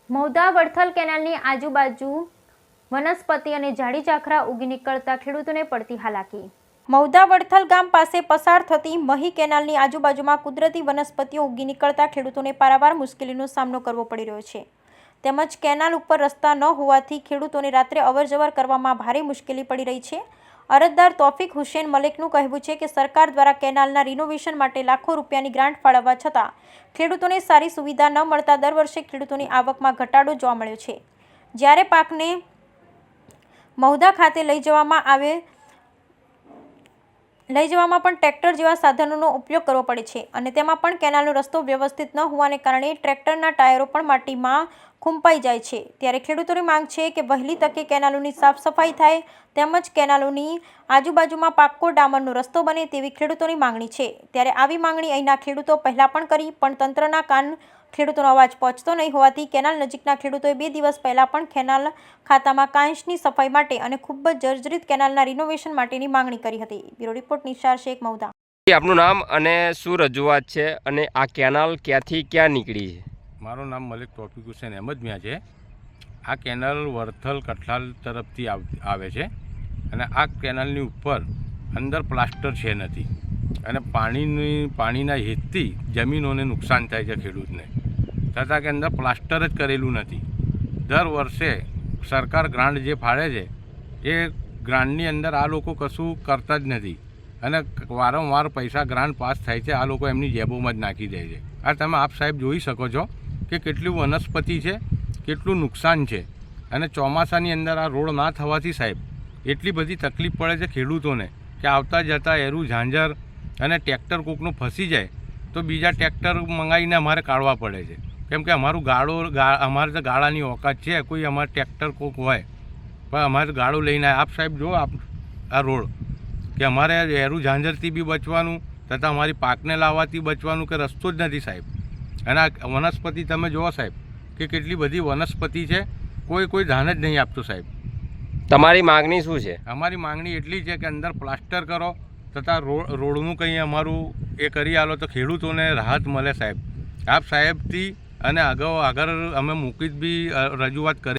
મહુધા વડથલ કેનાલની આજુબાજુ વનસ્પતિ અને ઝાડી ઝાખરા ઉગી નીકળતા ખેડૂતોને પડતી હાલાકી। મહુધા વડથલ ગામ પાસે પસાર થતી મહી કેનાલની આજુબાજુમાં કુદરતી વનસ્પતિઓ ઉગી નીકળતા ખેડૂતોને પારાવાર મુશ્કેલીનો સામનો કરવો પડી રહ્યો છે। તેમજ કેનાલ ઉપર રસ્તા ન હોવાથી ખેડૂતોને રાત્રે અવરજવર કરવામાં ભારે મુશ્કેલી પડી રહી છે। અરજદાર તોફિક હુસેન મલિકનું કહેવું છે કે સરકાર દ્વારા કેનાલના રિનોવેશન માટે લાખો રૂપિયાની ગ્રાન્ટ ફાળવવા છતાં ખેડૂતોને સારી સુવિધા ન મળતા દર વર્ષે ખેડૂતોની આવકમાં ઘટાડો જોવા મળ્યો છે। જ્યારે પાકને મહુધા ખાતે લઈ જવામાં પણ ટ્રેક્ટર જેવા સાધનોનો ઉપયોગ કરવો પડે છે અને તેમાં પણ કેનાલનો રસ્તો વ્યવસ્થિત ન હોવાને કારણે ટ્રેક્ટરના ટાયરો પણ માટીમાં ખૂંપાઈ જાય છે। ત્યારે ખેડૂતોની માંગ છે કે વહેલી તકે કેનાલોની સાફ સફાઈ થાય તેમજ કેનાલોની આજુબાજુમાં પાક્કો ડામરનો રસ્તો બને તેવી ખેડૂતોની માંગણી છે। ત્યારે આવી માંગણી અહીંના ખેડૂતો પહેલાં પણ કરી પણ તંત્રના કાન ખેડૂતોનો અવાજ પહોંચતો નહીં હોવાથી કેનાલ નજીકના ખેડૂતોએ 2 દિવસ પહેલાં પણ કેનાલ ખાતામાં કાંસની સફાઈ માટે અને ખૂબ જ જર્જરિત કેનાલના રિનોવેશન માટેની માંગણી કરી હતી। Bureau report Nishar Sheikh, Mahudha. આપનું નામ અને શું રજૂઆત છે અને આ કેનાલ ક્યાંથી ક્યાં નીકળી છે? મારું નામ મલિક તોફિક હુસેન અહેમદ મિયા છે। આ કેનાલ વડથલ કઠલાલ તરફથી આવે છે અને આ કેનાલની ઉપર અંદર પ્લાસ્ટર છે નથી અને પાણીના હેતથી જમીનોને નુકસાન થાય છે ખેડૂતને, છતાં કે અંદર પ્લાસ્ટર જ કરેલું નથી। દર વર્ષે સરકાર ગ્રાન્ટ જે ફાળે છે એ ગ્રાન્ટની અંદર આ લોકો કશું કરતા જ નથી અને વારંવાર પૈસા ગ્રાન્ટ પાસ થાય છે, આ લોકો એમની જેબોમાં જ નાખી દે છે। આ તમે આપ સાહેબ જોઈ શકો છો કે કેટલી વનસ્પતિ છે, કેટલું નુકસાન છે અને ચોમાસાની અંદર આ રોડ ના થવાથી સાહેબ એટલી બધી તકલીફ પડે છે ખેડૂતોને કે આવતા જતા એરું ઝાંઝર અને ટ્રેક્ટર કોકનું ફસી જાય તો બીજા ટ્રેક્ટર મંગાવીને અમારે કાઢવા પડે છે, કેમ કે અમારે તો ગાળાની ઓકાત છે, કોઈ અમારે ટ્રેક્ટર કોક હોય પણ અમારે ગાળો લઈને આપ સાહેબ જો આ રોડ કે અમારે એરું ઝાંઝરથી બી બચવાનું તથા અમારી પાકને લાવવાથી બચવાનું કે રસ્તો જ નથી સાહેબ। અને આ વનસ્પતિ તમે જુઓ સાહેબ કે કેટલી બધી વનસ્પતિ છે, કોઈ ધ્યાન જ નહીં આપતું સાહેબ। તમારી માગણી શું છે? અમારી માગણી એટલી છે કે અંદર પ્લાસ્ટર કરો તથા રોડનું કંઈ અમારું એ કરી આલો તો ખેડૂતોને રાહત મળે સાહેબ। આપ સાહેબથી અને આગળ અમે મૂકી જ બી રજૂઆત કરી।